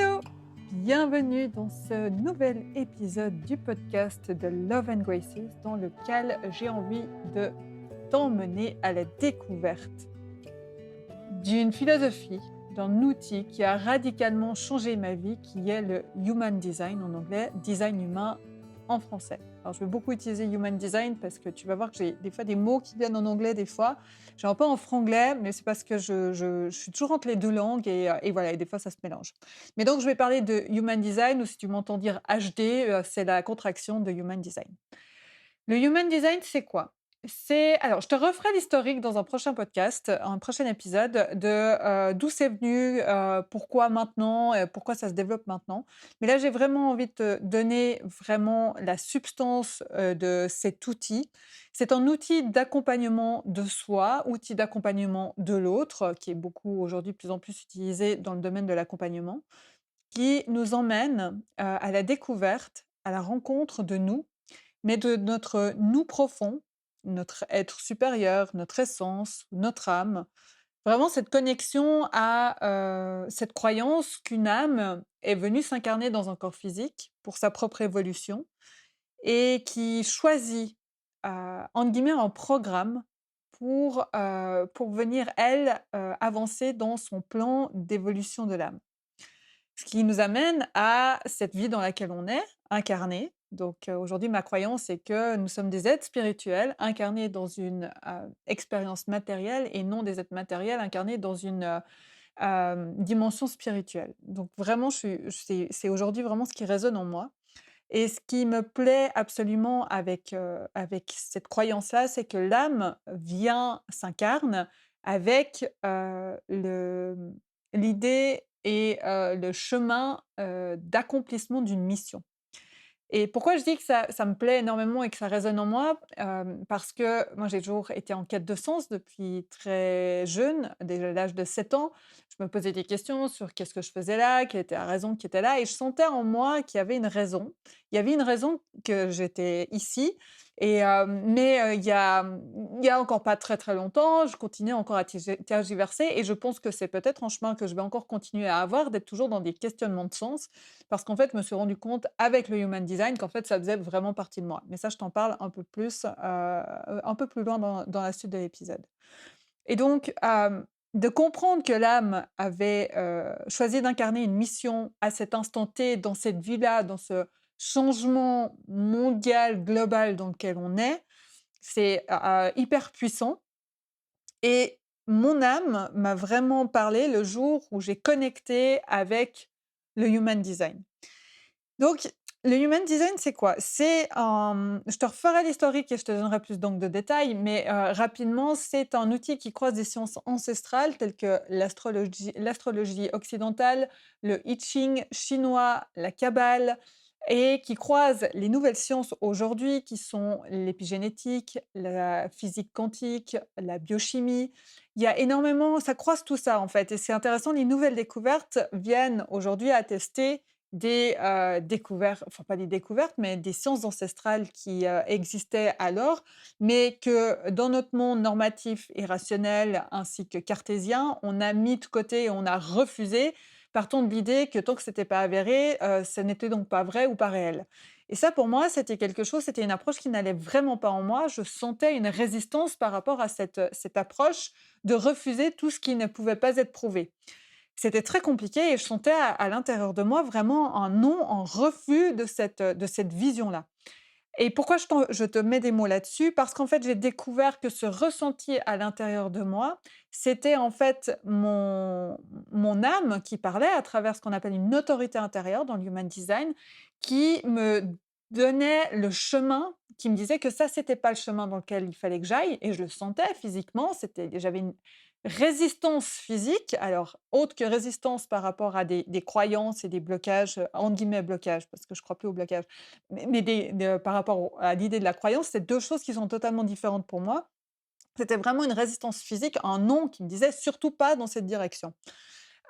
Hello! Bienvenue dans ce nouvel épisode du podcast de Love and Graces dans lequel j'ai envie de t'emmener à la découverte d'une philosophie, d'un outil qui a radicalement changé ma vie, qui est le Human Design en anglais, design humain en français. Alors, je vais beaucoup utiliser Human Design parce que tu vas voir que j'ai des fois des mots qui viennent en anglais, des fois. J'ai un peu en franglais, mais c'est parce que je suis toujours entre les deux langues et voilà, et des fois ça se mélange. Mais donc, je vais parler de Human Design, ou si tu m'entends dire HD, c'est la contraction de Human Design. Le Human Design, c'est quoi? Alors, je te referai l'historique dans un prochain podcast, un prochain épisode de d'où c'est venu, pourquoi maintenant, pourquoi ça se développe maintenant. Mais là, j'ai vraiment envie de te donner vraiment la substance, de cet outil. C'est un outil d'accompagnement de soi, outil d'accompagnement de l'autre, qui est beaucoup aujourd'hui de plus en plus utilisé dans le domaine de l'accompagnement, qui nous emmène, à la découverte, à la rencontre de nous, mais de notre nous profond, notre être supérieur, notre essence, notre âme. Vraiment cette connexion à, cette croyance qu'une âme est venue s'incarner dans un corps physique pour sa propre évolution et qui choisit, entre guillemets, «un programme» pour venir elle, avancer dans son plan d'évolution de l'âme. Ce qui nous amène à cette vie dans laquelle on est, incarnée. Donc, aujourd'hui, ma croyance, c'est que nous sommes des êtres spirituels incarnés dans une, expérience matérielle et non des êtres matériels incarnés dans une, dimension spirituelle. Donc vraiment, c'est aujourd'hui vraiment ce qui résonne en moi et ce qui me plaît absolument avec cette croyance-là, c'est que l'âme s'incarne avec, l'idée et le chemin, d'accomplissement d'une mission. Et pourquoi je dis que ça me plaît énormément et que ça résonne en moi? Parce que moi, j'ai toujours été en quête de sens depuis très jeune, dès l'âge de 7 ans. Je me posais des questions sur qu'est-ce que je faisais là, quelle était la raison qui était là et je sentais en moi qu'il y avait une raison. Il y avait une raison que j'étais ici et il y a encore pas très, très longtemps, je continuais encore à tergiverser et je pense que c'est peut-être un chemin que je vais encore continuer à avoir, d'être toujours dans des questionnements de sens parce qu'en fait, je me suis rendu compte avec le Human Design qu'en fait, ça faisait vraiment partie de moi. Mais ça, je t'en parle un peu plus, un peu plus loin dans la suite de l'épisode. Et donc, de comprendre que l'âme avait, choisi d'incarner une mission à cet instant T, dans cette vie-là, dans ce changement mondial, global dans lequel on est, c'est, hyper puissant et mon âme m'a vraiment parlé le jour où j'ai connecté avec le Human Design. Donc, le Human Design, c'est quoi? Je te referai l'historique et je te donnerai plus donc de détails, mais rapidement, c'est un outil qui croise des sciences ancestrales telles que l'astrologie occidentale, le I Ching chinois, la Kabbale et qui croise les nouvelles sciences aujourd'hui qui sont l'épigénétique, la physique quantique, la biochimie. Il y a énormément ça croise tout ça, en fait et c'est intéressant, les nouvelles découvertes viennent aujourd'hui attester enfin pas des découvertes, mais des sciences ancestrales qui, existaient alors, mais que dans notre monde normatif et rationnel ainsi que cartésien, on a mis de côté et on a refusé, partant de l'idée que tant que c'était pas avéré, ce n'était donc pas vrai ou pas réel. Et ça pour moi, c'était une approche qui n'allait vraiment pas en moi. Je sentais une résistance par rapport à cette approche de refuser tout ce qui ne pouvait pas être prouvé. C'était très compliqué et je sentais à l'intérieur de moi vraiment un non, un refus de cette vision-là. Et pourquoi je te mets des mots là-dessus? Parce qu'en fait, j'ai découvert que ce ressenti à l'intérieur de moi, c'était en fait mon âme qui parlait à travers ce qu'on appelle une autorité intérieure dans le Human Design, qui me donnait le chemin, qui me disait que ça, c'était pas le chemin dans lequel il fallait que j'aille et je le sentais physiquement, j'avais une résistance physique, alors autre que résistance par rapport à des croyances et des blocages, entre guillemets «blocages» parce que je crois plus aux blocages, mais par rapport à l'idée de la croyance, c'est 2 choses qui sont totalement différentes pour moi. C'était vraiment une résistance physique, un non qui me disait: «Surtout pas dans cette direction».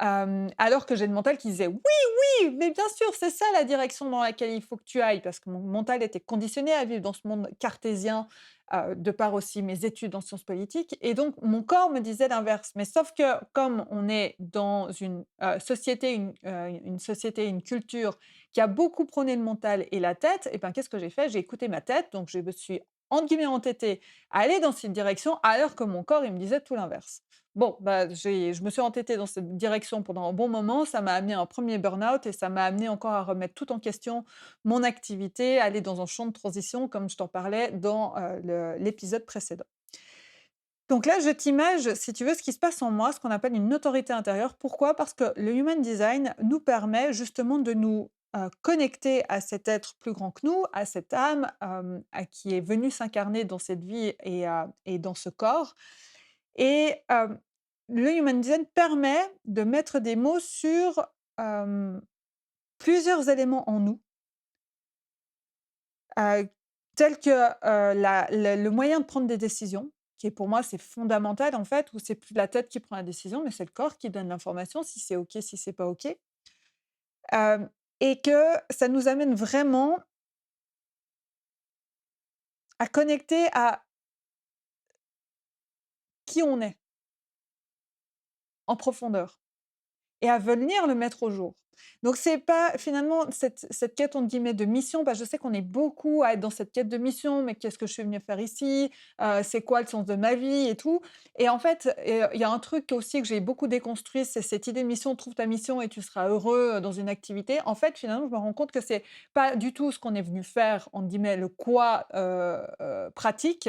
Alors que j'ai le mental qui disait: «Oui, oui, mais bien sûr, c'est ça la direction dans laquelle il faut que tu ailles». Parce que mon mental était conditionné à vivre dans ce monde cartésien, de par aussi mes études en sciences politiques et donc mon corps me disait l'inverse. Mais sauf que comme on est dans une société, une culture qui a beaucoup prôné le mental et la tête et ben, qu'est-ce que j'ai fait? J'ai écouté ma tête, donc je me suis entre guillemets «entêtée» à aller dans cette direction alors que mon corps, il me disait tout l'inverse. Bon, bah, je me suis entêtée dans cette direction pendant un bon moment, ça m'a amené à un premier burn-out et ça m'a amené encore à remettre tout en question mon activité, aller dans un champ de transition comme je t'en parlais dans, l'épisode précédent. Donc là, je t'image, si tu veux, ce qui se passe en moi, ce qu'on appelle une autorité intérieure. Pourquoi? Parce que le human design nous permet justement de nous, connecter à cet être plus grand que nous, à cette âme, à qui est venue s'incarner dans cette vie et dans ce corps et le human design permet de mettre des mots sur, hem, plusieurs éléments en nous, heu, tels que, la le moyen de prendre des décisions, qui est pour moi, c'est fondamental en fait, où c'est plus la tête qui prend la décision, mais c'est le corps qui donne l'information, si c'est OK, si c'est pas OK. Et que ça nous amène vraiment à connecter à qui on est, en profondeur. Et à venir le mettre au jour. Donc c'est pas finalement cette quête entre guillemets «de mission», bah, je sais qu'on est beaucoup à être dans cette quête de mission: «Mais qu'est-ce que je suis venu faire ici? C'est quoi le sens de ma vie?» et tout et en fait, il y a un truc aussi que j'ai beaucoup déconstruit, c'est cette idée de mission: «Trouve ta mission et tu seras heureux, dans une activité». En fait, finalement, je me rends compte que c'est pas du tout ce qu'on est venu faire, entre guillemets, le «quoi», pratique,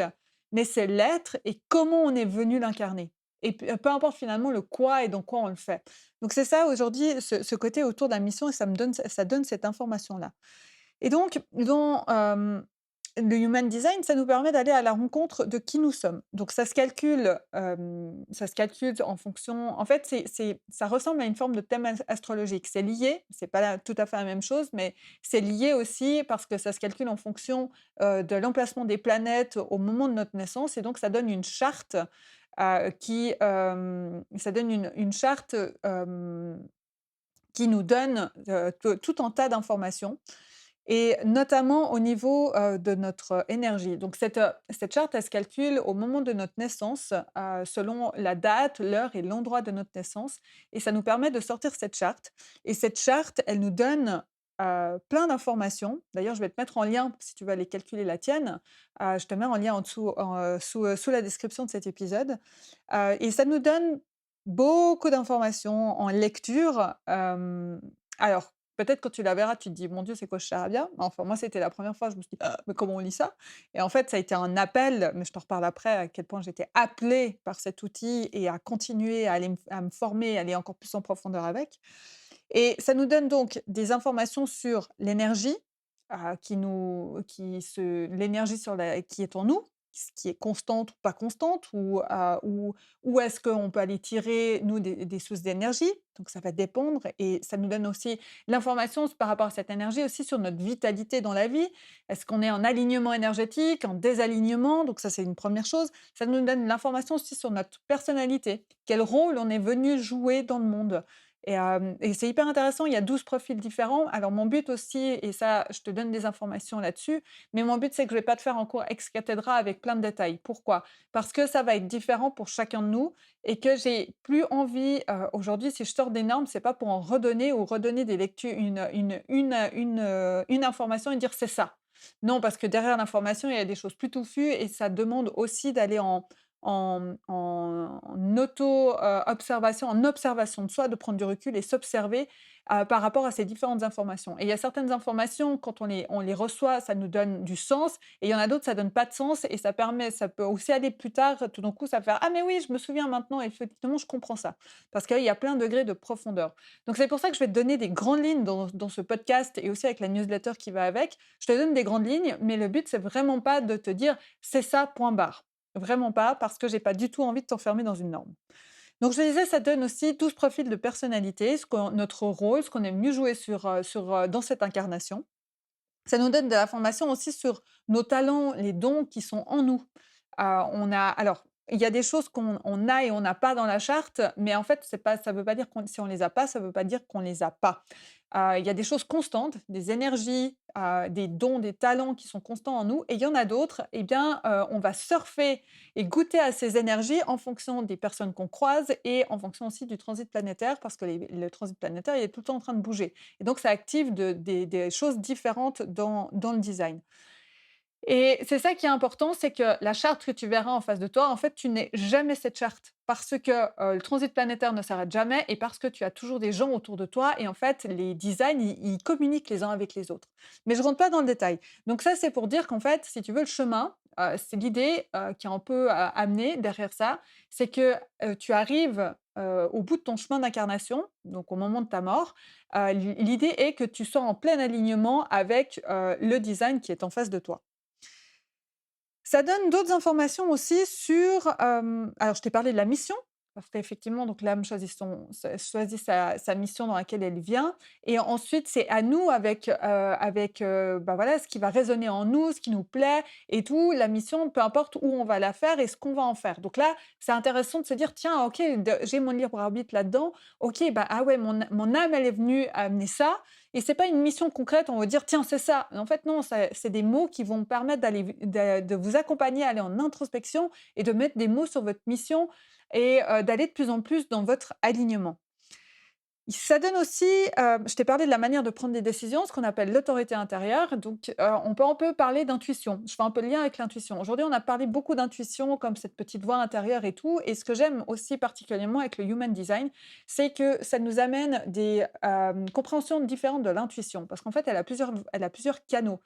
mais c'est l'être et comment on est venu l'incarner et peu importe finalement le quoi et dans quoi on le fait. Donc c'est ça aujourd'hui, ce côté autour de la mission et ça donne cette information-là. Et donc dans, le human design, ça nous permet d'aller à la rencontre de qui nous sommes. Donc ça se calcule en fonction en fait, ça ressemble à une forme de thème astrologique. C'est lié, c'est pas tout à fait la même chose, mais c'est lié aussi parce que ça se calcule en fonction, de l'emplacement des planètes au moment de notre naissance et donc ça donne une charte, ça donne une charte, qui nous donne, tout un tas d'informations et notamment au niveau, de notre énergie. Donc cette charte, elle se calcule au moment de notre naissance, selon la date, l'heure et l'endroit de notre naissance et ça nous permet de sortir cette charte et cette charte, elle nous donne, plein d'informations. D'ailleurs, je vais te mettre en lien si tu veux aller calculer la tienne. Je te mets en lien en dessous, sous la description de cet épisode, et ça nous donne beaucoup d'informations en lecture, alors peut-être quand tu la verras, tu te dis: «Mon Dieu, c'est quoi ce charabia?» Enfin, moi, c'était la première fois, je me suis dit: «Ah, mais comment on lit ça?» et en fait, ça a été un appel, mais je t'en reparle après, à quel point j'étais appelée par cet outil et à continuer à me former, aller encore plus en profondeur avec et ça nous donne donc des informations sur l'énergie, l'énergie sur la qui est en nous, ce qui est constante ou pas constante ou où est-ce qu'on peut aller tirer, nous, des sources d'énergie. Donc ça va dépendre et ça nous donne aussi l'information par rapport à cette énergie aussi sur notre vitalité dans la vie. Est-ce qu'on est en alignement énergétique, en désalignement? Donc ça, c'est une première chose. Ça nous donne l'information aussi sur notre personnalité. Quel rôle on est venu jouer dans le monde? Et c'est hyper intéressant, il y a 12 profils différents. Alors mon but aussi et ça, je te donne des informations là-dessus, mais mon but, c'est que je vais pas te faire un cours ex cathedra avec plein de détails. Pourquoi? Parce que ça va être différent pour chacun de nous et que j'ai plus envie, aujourd'hui, si je sors des normes, c'est pas pour en redonner ou redonner des lectures une information et dire: «C'est ça». Non, parce que derrière l'information, il y a des choses plus touffues et ça demande aussi d'aller en auto, observation, en observation de soi, de prendre du recul et s'observer, par rapport à ces différentes informations. Et il y a certaines informations, quand on les reçoit, ça nous donne du sens et il y en a d'autres, ça donne pas de sens et ça peut aussi aller plus tard, tout d'un coup, ça va faire: «Ah mais oui, je me souviens maintenant, effectivement, je comprends ça». Parce qu'il y a plein de degrés de profondeur. Donc c'est pour ça que je vais te donner des grandes lignes dans ce podcast et aussi avec la newsletter qui va avec. Je te donne des grandes lignes, mais le but, c'est vraiment pas de te dire: «C'est ça, point barre». Vraiment pas, parce que j'ai pas du tout envie de t'enfermer dans une norme. Donc je te disais, ça donne aussi 12 profils de personnalité, notre rôle, ce qu'on aime mieux jouer dans cette incarnation. Ça nous donne de l'information aussi sur nos talents, les dons qui sont en nous. On a alors il y a des choses qu'on a et on n'a pas dans la charte, mais en fait, c'est pas ça veut pas dire qu'on si on les a pas, ça veut pas dire qu'on les a pas. Il y a des choses constantes, des énergies, des dons, des talents qui sont constants en nous et il y en a d'autres, eh bien, on va surfer et goûter à ces énergies en fonction des personnes qu'on croise et en fonction aussi du transit planétaire parce que le transit planétaire, il est tout le temps en train de bouger et donc ça active des choses différentes dans le design. Et c'est ça qui est important, c'est que la charte que tu verras en face de toi, en fait, tu n'es jamais cette charte parce que, le transit planétaire ne s'arrête jamais et parce que tu as toujours des gens autour de toi et en fait, les designs, ils communiquent les uns avec les autres. Mais je rentre pas dans le détail. Donc ça, c'est pour dire qu'en fait, si tu veux, le chemin, c'est l'idée, qui est un peu, amenée derrière ça, c'est que, tu arrives, au bout de ton chemin d'incarnation, donc au moment de ta mort, l'idée est que tu sois en plein alignement avec, le design qui est en face de toi. Ça donne d'autres informations aussi sur, alors je t'ai parlé de la mission, parce qu'effectivement donc l'âme choisit sa mission dans laquelle elle vient et ensuite c'est à nous bah, voilà, ce qui va résonner en nous, ce qui nous plaît et tout. La mission, peu importe où on va la faire et ce qu'on va en faire. Donc là, c'est intéressant de se dire: «Tiens, OK, j'ai mon libre arbitre là-dedans. OK, bah, ah ouais, mon âme, elle est venue amener ça et c'est pas une mission concrète, on va dire: «Tiens, c'est ça». En fait, non, c'est des mots qui vont permettre de vous accompagner à aller en introspection et de mettre des mots sur votre mission et d'aller de plus en plus dans votre alignement. Ça donne aussi, je t'ai parlé de la manière de prendre des décisions, ce qu'on appelle l'autorité intérieure. Donc, on peut parler d'intuition. Je fais un peu le lien avec l'intuition. Aujourd'hui, on a parlé beaucoup d'intuition, comme cette petite voix intérieure et tout. Et ce que j'aime aussi particulièrement avec le human design, c'est que ça nous amène des compréhensions différentes de l'intuition. Parce qu'en fait, elle a plusieurs canaux.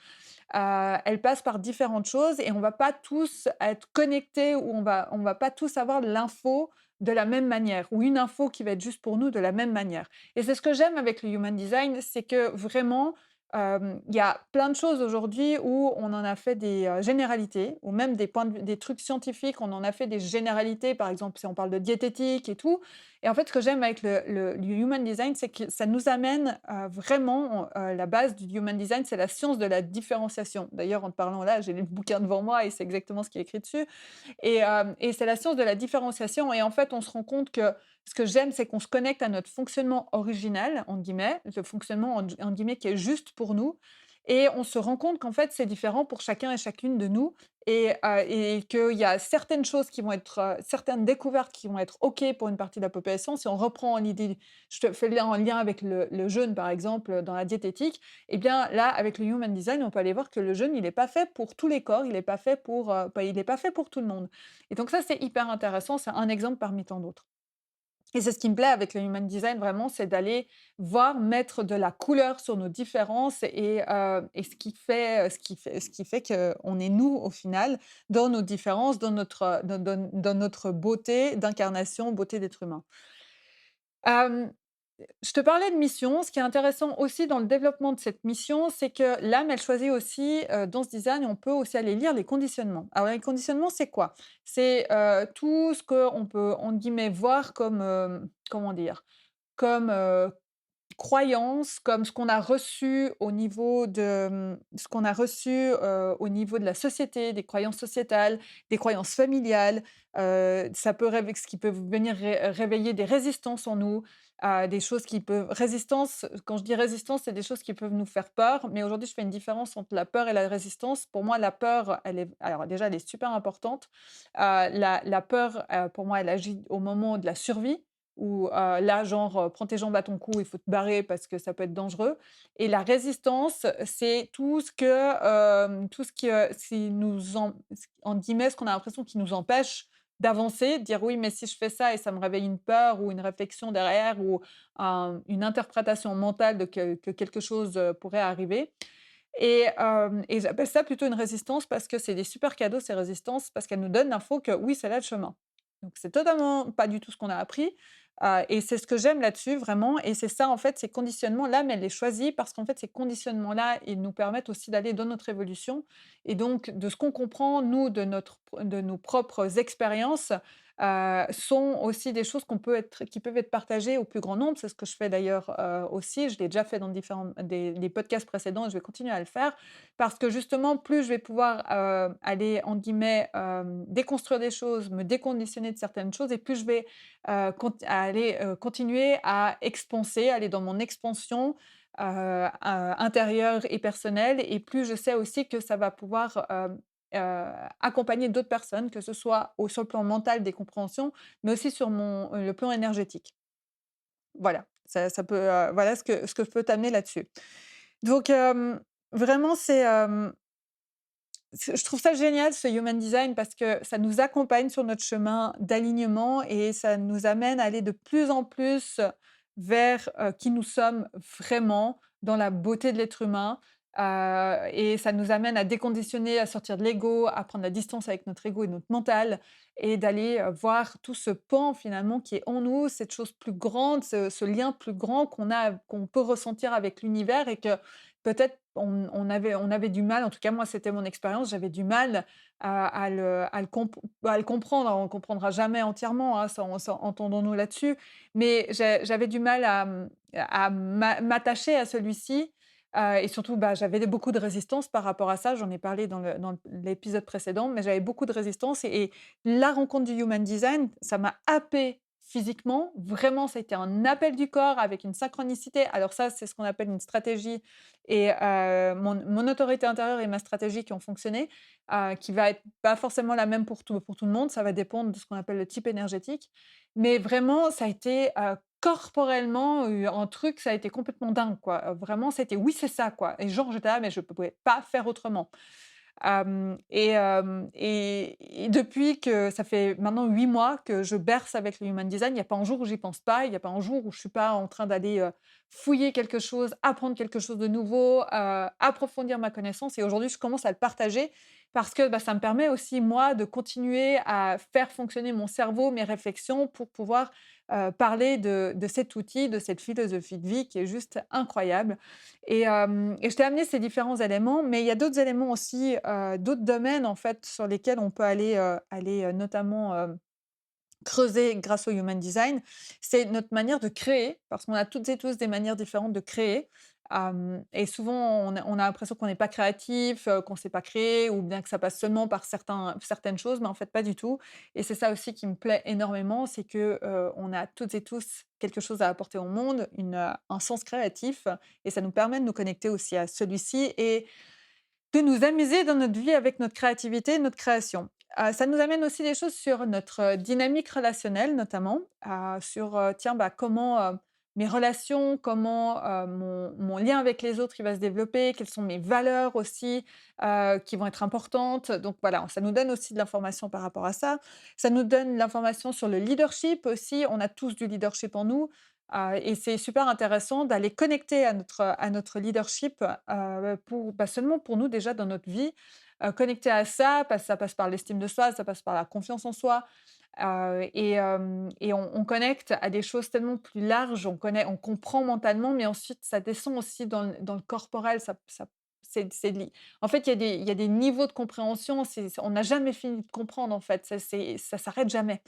Elle passe par différentes choses et on va pas tous être connectés ou on va pas tous avoir l'info de la même manière ou une info qui va être juste pour nous de la même manière. Et c'est ce que j'aime avec le human design, c'est que vraiment, il y a plein de choses aujourd'hui où on en a fait des, généralités ou même des points de vue des trucs scientifiques, on en a fait des généralités, par exemple, si on parle de diététique et tout. Et en fait, ce que j'aime avec le human design, c'est que ça nous amène, vraiment, la base du human design, c'est la science de la différenciation. D'ailleurs, en te parlant là, j'ai le bouquin devant moi et c'est exactement ce qui est écrit dessus. Et c'est la science de la différenciation et en fait, on se rend compte que ce que j'aime, c'est qu'on se connecte à notre fonctionnement «original», entre guillemets, le fonctionnement entre guillemets qui est juste pour nous et on se rend compte qu'en fait, c'est différent pour chacun et chacune de nous et qu'il y a certaines choses qui vont être, certaines découvertes qui vont être OK pour une partie de la population. Si on reprend l'idée je te fais le lien en lien avec le jeûne, par exemple, dans la diététique, eh bien là, avec le human design, on peut aller voir que le jeûne, il n'est pas fait pour tous les corps, il n'est pas fait pour, il est pas fait pour tout le monde. Et donc ça, c'est hyper intéressant, c'est un exemple parmi tant d'autres. Et c'est ce qui me plaît avec le human design vraiment, c'est d'aller voir mettre de la couleur sur nos différences et ce qui fait qu'on est nous au final, dans nos différences, dans notre beauté d'incarnation, beauté d'être humain. Hem je te parlais de mission. Ce qui est intéressant aussi dans le développement de cette mission, c'est que l'âme, elle choisit aussi, dans ce design, on peut aussi aller lire les conditionnements. Alors les conditionnements, c'est quoi? C'est, tout ce qu'on peut, entre guillemets, voir comme, comment dire? Comme, croyances, comme ce qu'on a reçu au niveau de, ce qu'on a reçu, au niveau de la société, des croyances sociétales, des croyances familiales. Ça peut rév Ce qui peut venir réveiller des résistances en nous, des choses qui peuvent résistance, quand je dis résistance, c'est des choses qui peuvent nous faire peur, mais aujourd'hui, je fais une différence entre la peur et la résistance. Pour moi, la peur, elle est alors déjà, elle est super importante. La peur, pour moi, elle agit au moment de la survie où, là, genre, prends tes jambes à ton cou, il faut te barrer parce que ça peut être dangereux et la résistance, c'est tout ce qui nous entre guillemets, ce qu'on a l'impression qui nous empêche d'avancer, de dire: «Oui, mais si je fais ça et ça me réveille une peur ou une réflexion derrière ou une interprétation mentale de que quelque chose, pourrait arriver» et j'appelle ça plutôt une résistance parce que c'est des super cadeaux ces résistances, parce qu'elles nous donnent l'info que oui, c'est là le chemin. Donc c'est totalement pas du tout ce qu'on a appris, Et c'est ce que j'aime là-dessus vraiment et c'est ça en fait, ces conditionnements-là, mais elle les choisit parce qu'en fait, ces conditionnements-là, ils nous permettent aussi d'aller dans notre évolution et donc de ce qu'on comprend nous de nos propres expériences, sont aussi des choses qui peuvent être partagées au plus grand nombre. C'est ce que je fais d'ailleurs, aussi. Je l'ai déjà fait dans différents des podcasts précédents et je vais continuer à le faire parce que justement, plus je vais pouvoir, aller entre guillemets, «déconstruire» des choses, me déconditionner de certaines choses et plus je vais, continuer à expanser, aller dans mon expansion, intérieure et personnelle et plus je sais aussi que ça va pouvoir, accompagner d'autres personnes, que ce soit sur le plan mental des compréhensions, mais aussi sur le plan énergétique. Voilà, ça peut, voilà ce que je peux t'amener là-dessus. Donc vraiment je trouve ça génial ce human design parce que ça nous accompagne sur notre chemin d'alignement et ça nous amène à aller de plus en plus vers, qui nous sommes vraiment dans la beauté de l'être humain, et ça nous amène à déconditionner, à sortir de l'ego, à prendre la distance avec notre ego et notre mental et d'aller, voir tout ce pan finalement qui est en nous, cette chose plus grande, ce lien plus grand qu'on peut ressentir avec l'univers et que peut-être on avait du mal, en tout cas moi c'était mon expérience, j'avais du mal à le comprendre. On ne comprendra jamais entièrement, hein, ça entendons-nous là-dessus, mais j'avais du mal à m'attacher à celui-ci, et surtout, bah, j'avais beaucoup de résistance par rapport à ça. J'en ai parlé dans l'épisode précédent, mais j'avais beaucoup de résistance et la rencontre du human design, ça m'a happée physiquement. Vraiment, ça a été un appel du corps avec une synchronicité. Alors ça, c'est ce qu'on appelle une stratégie et mon autorité intérieure et ma stratégie qui ont fonctionné, qui va être pas forcément la même pour tout le monde. Ça va dépendre de ce qu'on appelle le type énergétique. Mais vraiment, ça a été, corporellement, un truc, ça a été complètement dingue, quoi. Vraiment, ça a été: «Oui, c'est ça», quoi et genre, j'étais là: «Mais je ne pouvais pas faire autrement». Et depuis que ça fait maintenant 8 mois que je berce avec le human design, il y a pas un jour où j'y pense pas, il y a pas un jour où je suis pas en train d'aller, fouiller quelque chose, apprendre quelque chose de nouveau, approfondir ma connaissance et aujourd'hui, je commence à le partager parce que, bah, ça me permet aussi moi de continuer à faire fonctionner mon cerveau, mes réflexions pour pouvoir, parler de cet outil, de cette philosophie de vie qui est juste incroyable. Et je t'ai amené ces différents éléments, mais il y a d'autres éléments aussi, d'autres domaines en fait sur lesquels on peut aller, notamment, creuser grâce au human design. C'est notre manière de créer, parce qu'on a toutes et tous des manières différentes de créer, et souvent on a l'impression qu'on n'est pas créatif, qu'on ne sait pas créer ou bien que ça passe seulement par certaines choses, mais en fait pas du tout et c'est ça aussi qui me plaît énormément, c'est que, on a toutes et tous quelque chose à apporter au monde, un sens créatif et ça nous permet de nous connecter aussi à celui-ci et de nous amuser dans notre vie avec notre créativité, notre création. Ça nous amène aussi des choses sur notre, dynamique relationnelle notamment, sur, tiens, bah, comment, mes relations, comment, mon lien avec les autres, il va se développer, quelles sont mes valeurs aussi, qui vont être importantes. Donc voilà, ça nous donne aussi de l'information par rapport à ça. Ça nous donne de l'information sur le leadership aussi. On a tous du leadership en nous, et c'est super intéressant d'aller connecter à notre leadership, pas seulement pour nous déjà dans notre vie, connecter à ça, ça passe par l'estime de soi, ça passe par la confiance en soi, et on connecte à des choses tellement plus larges, on comprend mentalement, mais ensuite ça descend aussi dans le corporel, c'est li en fait, il y a des niveaux de compréhension, on n'a jamais fini de comprendre en fait, ça s'arrête jamais.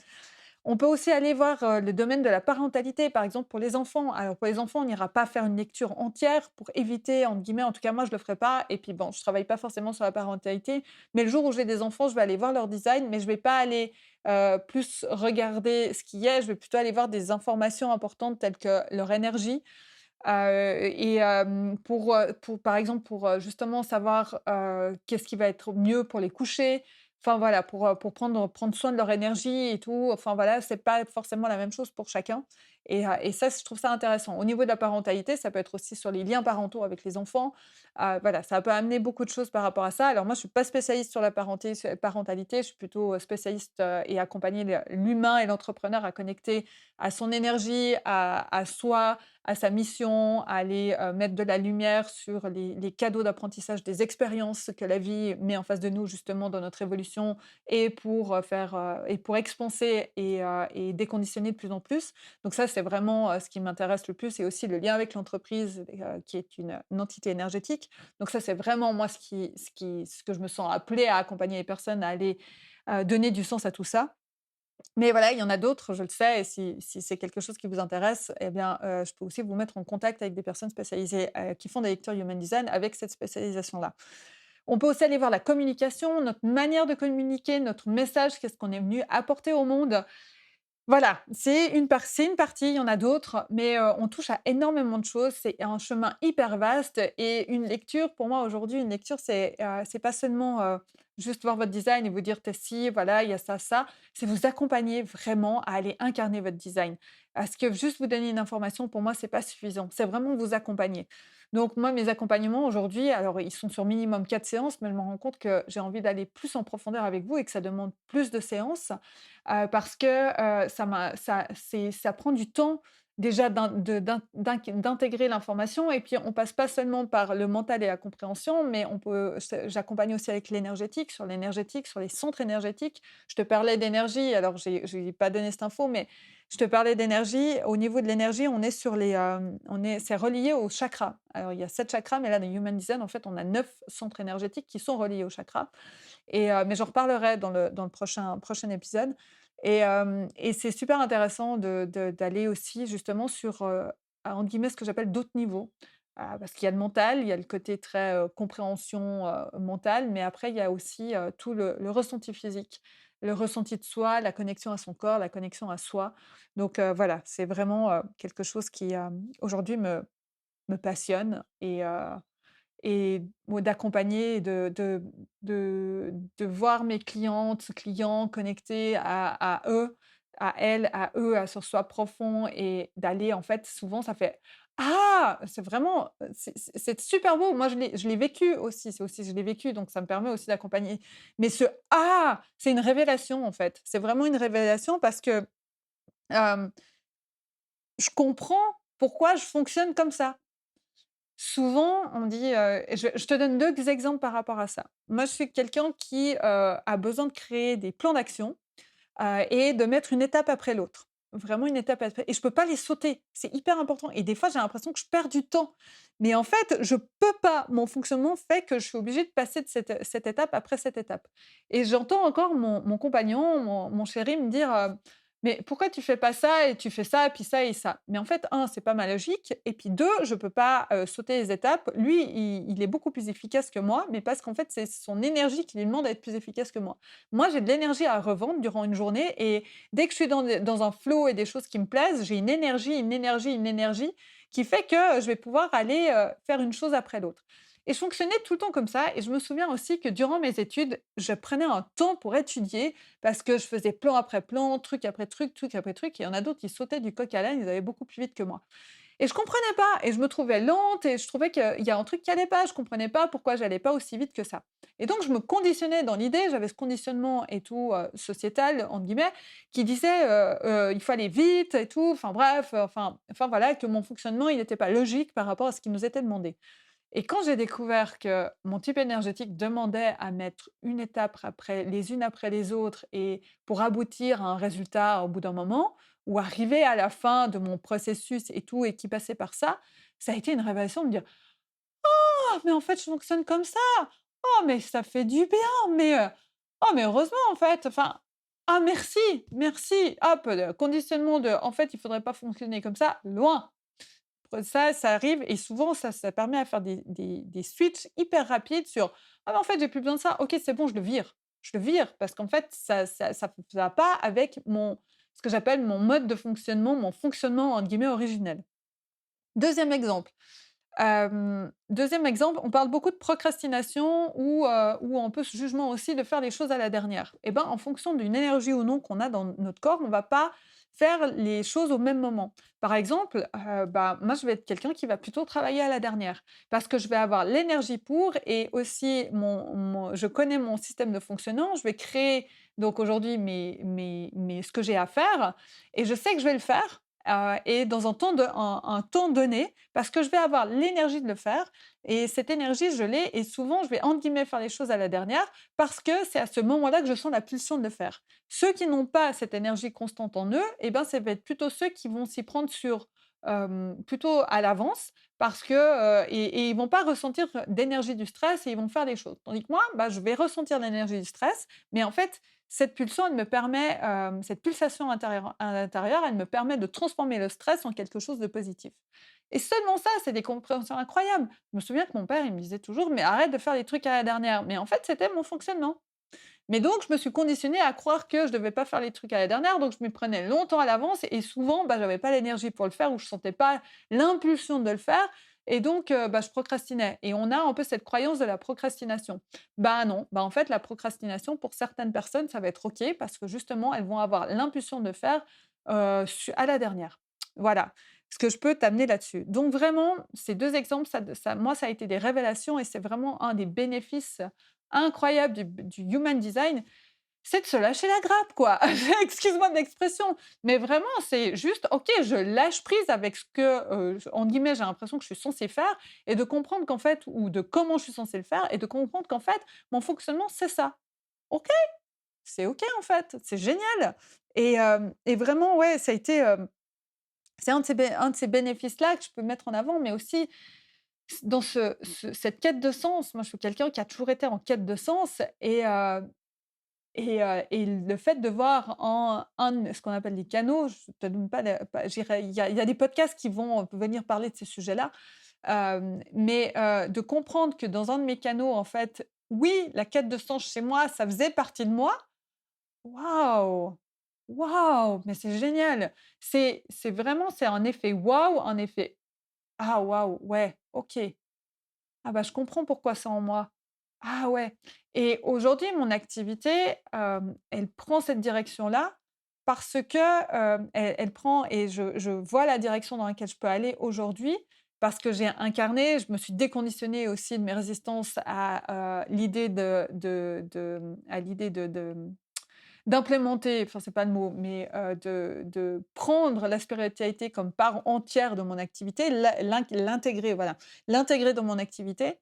On peut aussi aller voir, le domaine de la parentalité, par exemple pour les enfants. Alors pour les enfants, on n'ira pas faire une lecture entière pour éviter entre guillemets, en tout cas moi je le ferai pas et puis bon, je travaille pas forcément sur la parentalité, mais le jour où j'ai des enfants, je vais aller voir leur design, mais je vais pas aller, plus regarder ce qui est, je vais plutôt aller voir des informations importantes telles que leur énergie, pour par exemple, justement savoir, qu'est-ce qui va être mieux pour les coucher. Enfin voilà, pour prendre soin de leur énergie et tout. Enfin voilà, c'est pas forcément la même chose pour chacun et ça, je trouve ça intéressant. Au niveau de la parentalité, ça peut être aussi sur les liens parentaux avec les enfants, Voilà, ça peut amener beaucoup de choses par rapport à ça. Alors moi, je suis pas spécialiste sur la parentalité, je suis plutôt, spécialiste, et accompagner l'humain et l'entrepreneur à connecter à son énergie, à soi, à sa mission, à aller, mettre de la lumière sur les cadeaux d'apprentissage, des expériences que la vie met en face de nous justement dans notre évolution et pour, et pour expanser et déconditionner de plus en plus. Donc ça, c'est vraiment, ce qui m'intéresse le plus et aussi le lien avec l'entreprise, qui est une entité énergétique. Donc ça, c'est vraiment moi ce que je me sens appelée à accompagner les personnes à aller, donner du sens à tout ça. Mais voilà, il y en a d'autres, je le sais et si c'est quelque chose qui vous intéresse eh bien, je peux aussi vous mettre en contact avec des personnes spécialisées, qui font des lectures Human Design avec cette spécialisation-là. On peut aussi aller voir la communication, notre manière de communiquer, notre message, qu'est-ce qu'on est venu apporter au monde. Voilà, c'est une partie, il y en a d'autres, mais on touche à énormément de choses. C'est un chemin hyper vaste et une lecture, pour moi, aujourd'hui, une lecture, c'est pas seulement, juste voir votre design et vous dire: «Tu ci, voilà, il y a ça, ça». C'est vous accompagner vraiment à aller incarner votre design. Parce que juste vous donner une information, pour moi, c'est pas suffisant. C'est vraiment vous accompagner. Donc moi, mes accompagnements aujourd'hui, alors ils sont sur minimum 4 séances, mais je me rends compte que j'ai envie d'aller plus en profondeur avec vous et que ça demande plus de séances. Parce que, ça prend du temps déjà d'intégrer l'information et puis on passe pas seulement par le mental et la compréhension, mais j'accompagne aussi avec l'énergétique, sur les centres énergétiques. Je te parlais d'énergie, alors j'ai pas donné cette info, mais je te parlais d'énergie. Au niveau de l'énergie, on est sur c'est relié aux chakras. Alors il y a 7 chakras, mais là, dans Human Design, en fait, on a 9 centres énergétiques qui sont reliés aux chakras mais j'en reparlerai dans le prochain épisode et c'est super intéressant d'aller aussi justement sur, entre guillemets, ce que j'appelle «d'autres niveaux». Parce qu'il y a le mental, il y a le côté très, compréhension, mentale, mais après il y a aussi, tout le ressenti physique, le ressenti de soi, la connexion à son corps, la connexion à soi. Donc voilà, c'est vraiment, quelque chose qui, aujourd'hui me passionne et d'accompagner et de voir mes clientes, clients connectés à eux, à elles, à eux, à sur soi profond et d'aller en fait souvent ça fait: «Ah!» C'est vraiment, c'est super beau. Moi je l'ai vécu aussi, c'est aussi je l'ai vécu donc ça me permet aussi d'accompagner. Mais ce «Ah!» c'est une révélation en fait. C'est vraiment une révélation parce que, hem, je comprends pourquoi je fonctionne comme ça. Souvent, on dit, et je te donne 2 exemples par rapport à ça. Moi, je suis quelqu'un qui, a besoin de créer des plans d'action, et de mettre une étape après l'autre. Vraiment une étape après et je peux pas les sauter. C'est hyper important et des fois, j'ai l'impression que je perds du temps. Mais en fait, je peux pas. Mon fonctionnement fait que je suis obligée de passer de cette étape après cette étape et j'entends encore mon compagnon, mon chéri me dire, «Mais pourquoi tu fais pas ça et tu fais ça, puis ça et ça?» Mais en fait, un, c'est pas ma logique et puis 2, je peux pas, sauter les étapes. Lui, il est beaucoup plus efficace que moi, mais parce qu'en fait, c'est son énergie qui lui demande d'être plus efficace que moi. Moi, j'ai de l'énergie à revendre durant une journée et dès que je suis dans un flow et des choses qui me plaisent, j'ai une énergie qui fait que je vais pouvoir aller, faire une chose après l'autre et je fonctionnais tout le temps comme ça et je me souviens aussi que durant mes études, je prenais un temps pour étudier parce que je faisais plan après plan, truc après truc et il y en a d'autres qui sautaient du coq à l'âne, ils allaient beaucoup plus vite que moi. Et je comprenais pas et je me trouvais lente et je trouvais qu'il y a un truc qui allait pas. Je comprenais pas pourquoi j'allais pas aussi vite que ça. Et donc je me conditionnais dans l'idée, j'avais ce conditionnement et tout, «sociétal» entre guillemets, qui disait, il faut aller vite et tout, enfin bref, enfin voilà, que mon fonctionnement, il n'était pas logique par rapport à ce qui nous était demandé. Et quand j'ai découvert que mon type énergétique demandait à mettre une étape après les unes après les autres et pour aboutir à un résultat au bout d'un moment ou arriver à la fin de mon processus et tout et qui passait par ça a été une révélation de me dire: «Ah mais en fait je fonctionne comme ça! Oh mais ça fait du bien! Oh mais heureusement en fait, enfin, ah merci, merci!» Hop, conditionnement de: «En fait il faudrait pas fonctionner comme ça», loin. Ça arrive et souvent ça permet à faire des switches hyper rapides sur: «Ah mais en fait j'ai plus besoin de ça. OK, c'est bon, je le vire». Je le vire parce qu'en fait ça va pas avec ce que j'appelle mon mode de fonctionnement, mon fonctionnement entre guillemets «originel». Deuxième exemple, 2 exemple, on parle beaucoup de procrastination ou un peu ce jugement aussi de faire les choses à la dernière. Et ben, en fonction d'une énergie ou non qu'on a dans notre corps, on va pas faire les choses au même moment. Par exemple, moi, je vais être quelqu'un qui va plutôt travailler à la dernière parce que je vais avoir l'énergie pour et aussi je connais mon système de fonctionnement. Je vais créer donc aujourd'hui ce que j'ai à faire et je sais que je vais le faire, et dans un temps donné parce que je vais avoir l'énergie de le faire et cette énergie, je l'ai et souvent, je vais entre guillemets «faire les choses à la dernière» parce que c'est à ce moment-là que je sens la pulsion de le faire. Ceux qui n'ont pas cette énergie constante en eux et ben, ça va être plutôt ceux qui vont s'y prendre plutôt à l'avance parce que, ils vont pas ressentir d'énergie du stress et ils vont faire les choses. Tandis que moi, je vais ressentir l'énergie du stress, mais en fait, cette pulsion, elle me permet, cette pulsation intérieure à l'intérieur, elle me permet de transformer le stress en quelque chose de positif et seulement ça, c'est des compréhensions incroyables. Je me souviens que mon père, il me disait toujours: «Mais arrête de faire les trucs à la dernière», mais en fait, c'était mon fonctionnement. Mais donc je me suis conditionnée à croire que je devais pas faire les trucs à la dernière, donc je m'y prenais longtemps à l'avance et souvent, j'avais pas l'énergie pour le faire ou je sentais pas l'impulsion de le faire et donc je procrastinais et on a un peu cette croyance de la procrastination. Bah non, en fait la procrastination pour certaines personnes, ça va être OK parce que justement elles vont avoir l'impulsion de le faire, su à la dernière. Voilà ce que je peux t'amener là-dessus. Donc vraiment, ces 2 exemples, moi ça a été des révélations et c'est vraiment un des bénéfices incroyable du human design, c'est de se lâcher la grappe, quoi. Excuse-moi de l'expression, mais vraiment, c'est juste, OK, je lâche prise avec ce que, entre guillemets, «j'ai l'impression que je suis censée faire» et de comprendre qu'en fait ou de comment je suis censée le faire et de comprendre qu'en fait, mon fonctionnement, c'est ça. OK, c'est OK, en fait, c'est génial et vraiment, ouais, ça a été, c'est un de ces bénéfices-là que je peux mettre en avant, mais aussi dans cette quête de sens. Moi, je suis quelqu'un qui a toujours été en quête de sens et le fait de voir en ce qu'on appelle les canaux, je te donne pas j'irai il y a des podcasts qui vont venir parler de ces sujets-là, mais de comprendre que dans un de mes canaux, en fait, oui, la quête de sens chez moi, ça faisait partie de moi. Waouh! Waouh! Mais c'est génial! C'est vraiment c'est un effet waouh, un effet: «Ah waouh, ouais, OK. Ah je comprends pourquoi c'est en moi. Ah ouais» et aujourd'hui, mon activité, elle prend cette direction-là parce que, elle prend et je vois la direction dans laquelle je peux aller aujourd'hui parce que j'ai incarné, je me suis déconditionnée aussi de mes résistances à, l'idée à l'idée d'implémenter, enfin c'est pas le mot, mais de prendre la spiritualité comme part entière de mon activité, l'intégrer, voilà, l'intégrer dans mon activité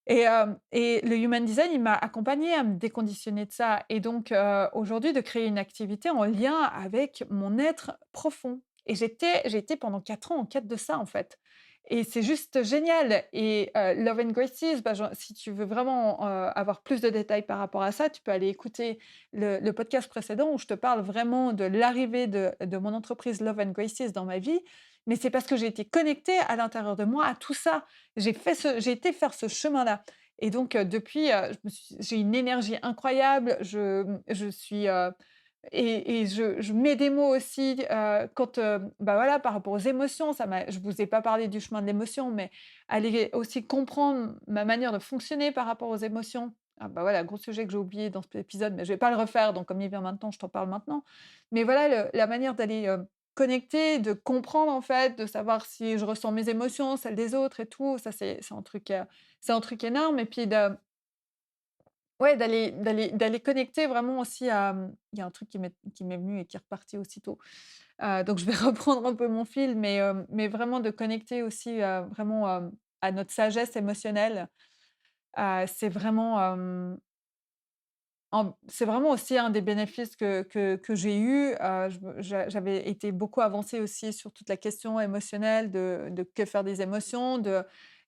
et le human design, il m'a accompagnée à me déconditionner de ça et donc aujourd'hui de créer une activité en lien avec mon être profond et j'ai été pendant 4 ans en quête de ça, en fait et c'est juste génial et Love and Graces, si tu veux vraiment, avoir plus de détails par rapport à ça, tu peux aller écouter le podcast précédent où je te parle vraiment de l'arrivée de mon entreprise Love and Graces dans ma vie, mais c'est parce que j'ai été connectée à l'intérieur de moi à tout ça. J'ai été faire ce chemin-là et donc depuis, j'ai une énergie incroyable. Je suis, et je mets des mots aussi, quand, voilà, par rapport aux émotions, je vous ai pas parlé du chemin de l'émotion, mais aller aussi comprendre ma manière de fonctionner par rapport aux émotions. Ah voilà, gros sujet que j'ai oublié dans cet épisode, mais je vais pas le refaire, donc comme il vient maintenant, je t'en parle maintenant. Mais voilà, la manière d'aller, connecter, de comprendre en fait, de savoir si je ressens mes émotions, celles des autres et tout, ça c'est un truc énorme et puis ouais, d'aller connecter vraiment aussi à, il y a un truc qui m'est venu et qui est reparti aussitôt. Donc je vais reprendre un peu mon fil, mais vraiment de connecter aussi, vraiment, à notre sagesse émotionnelle. C'est vraiment, c'est vraiment aussi un des bénéfices que j'ai eu. J'avais été beaucoup avancée aussi sur toute la question émotionnelle de que faire des émotions,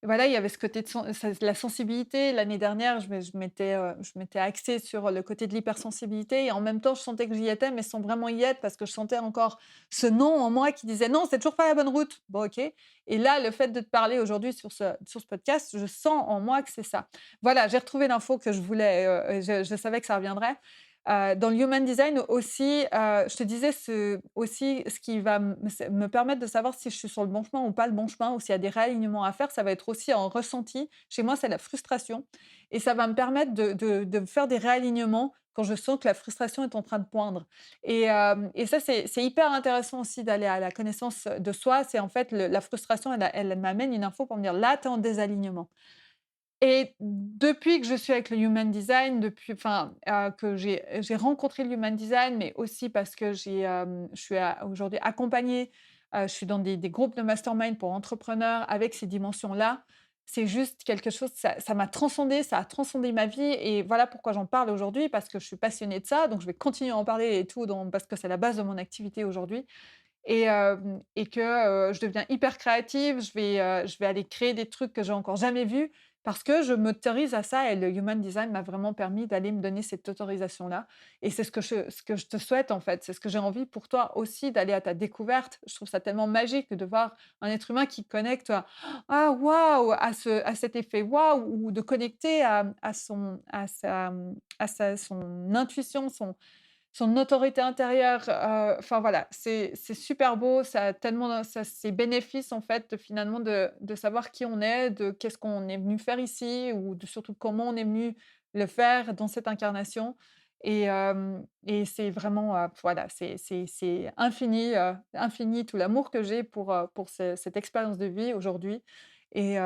voilà, il y avait ce côté de la sensibilité. L'année dernière, je m'étais axée sur le côté de l'hypersensibilité et en même temps, je sentais que j'y étais, mais sans vraiment y être parce que je sentais encore ce non en moi qui disait: «Non, c'est toujours pas la bonne route». Bon OK et là, le fait de te parler aujourd'hui sur ce podcast, je sens en moi que c'est ça. Voilà, j'ai retrouvé l'info que je voulais, je savais que ça reviendrait. Dans le human design aussi, je te disais aussi ce qui va me permettre de savoir si je suis sur le bon chemin ou pas le bon chemin ou s'il y a des réalignements à faire, ça va être aussi en ressenti. Chez moi, c'est la frustration et ça va me permettre de faire des réalignements quand je sens que la frustration est en train de poindre et ça, c'est hyper intéressant aussi d'aller à la connaissance de soi. C'est en fait la frustration, elle m'amène une info pour me dire: «Là, tu es en désalignement». Et depuis que je suis avec le Human Design, que j'ai rencontré le Human Design, mais aussi parce que je suis aujourd'hui accompagnée, je suis dans des groupes de mastermind pour entrepreneurs avec ces dimensions-là. C'est juste quelque chose, ça m'a transcendée, ça a transcendé ma vie et voilà pourquoi j'en parle aujourd'hui, parce que je suis passionnée de ça, donc je vais continuer à en parler et tout parce que c'est la base de mon activité aujourd'hui et que, je deviens hyper créative. Je vais aller créer des trucs que j'ai encore jamais vus parce que je m'autorise à ça et le Human Design m'a vraiment permis d'aller me donner cette autorisation-là et c'est ce que je te souhaite, en fait. C'est ce que j'ai envie pour toi aussi, d'aller à ta découverte. Je trouve ça tellement magique de voir un être humain qui connecte à «Ah waouh!» à cet effet «waouh» ou de connecter à son intuition, son autorité intérieure, enfin voilà, c'est super beau, ça a tellement ça ses bénéfices en fait, finalement de savoir qui on est, de qu'est-ce qu'on est venu faire ici ou de surtout comment on est venu le faire dans cette incarnation et c'est vraiment, voilà, c'est infini, infini tout l'amour que j'ai pour cette expérience de vie aujourd'hui et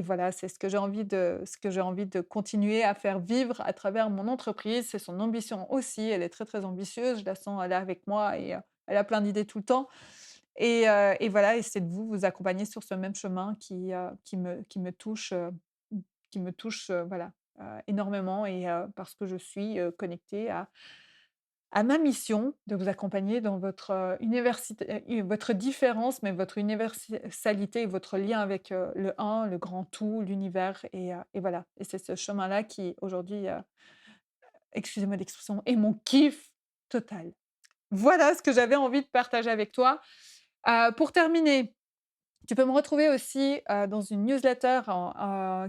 voilà, c'est ce que j'ai envie de continuer à faire vivre à travers mon entreprise. C'est son ambition aussi, elle est très, très ambitieuse, je la sens, elle est avec moi et elle a plein d'idées tout le temps et voilà et c'est de vous accompagner sur ce même chemin qui me touche, voilà, énormément parce que je suis, connectée à ma mission de vous accompagner dans votre, votre différence, mais votre universalité et votre lien avec, le un, le grand tout, l'univers et voilà et c'est ce chemin-là qui aujourd'hui, excusez-moi l'expression, est mon kiff total. Voilà ce que j'avais envie de partager avec toi. Pour terminer, tu peux me retrouver aussi, dans une newsletter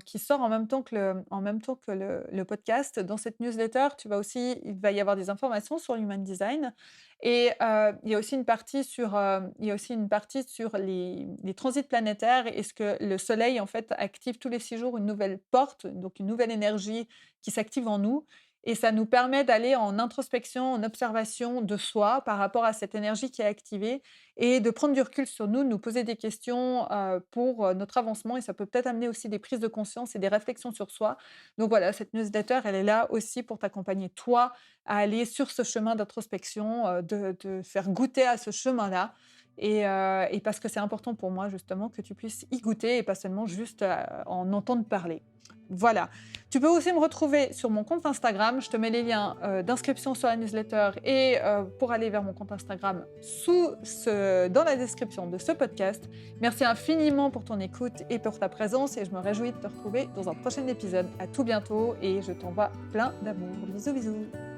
qui sort en même temps que le podcast. Dans cette newsletter, il va y avoir des informations sur l'human design et il y a aussi une partie sur les transits planétaires et ce que le soleil, en fait, active tous les 6 jours une nouvelle porte, donc une nouvelle énergie qui s'active en nous et ça nous permet d'aller en introspection, en observation de soi par rapport à cette énergie qui est activée et de prendre du recul sur nous, de nous poser des questions, pour, notre avancement et ça peut peut-être amener aussi des prises de conscience et des réflexions sur soi. Donc voilà, cette newsletter, elle est là aussi pour t'accompagner toi à aller sur ce chemin d'introspection, de faire goûter à ce chemin-là et parce que c'est important pour moi justement que tu puisses y goûter et pas seulement juste, en entendre parler. Voilà. Tu peux aussi me retrouver sur mon compte Instagram. Je te mets les liens, d'inscription sur la newsletter et pour aller vers mon compte Instagram dans la description de ce podcast. Merci infiniment pour ton écoute et pour ta présence et je me réjouis de te retrouver dans un prochain épisode. À tout bientôt et je t'envoie plein d'amour. Bisous, bisous.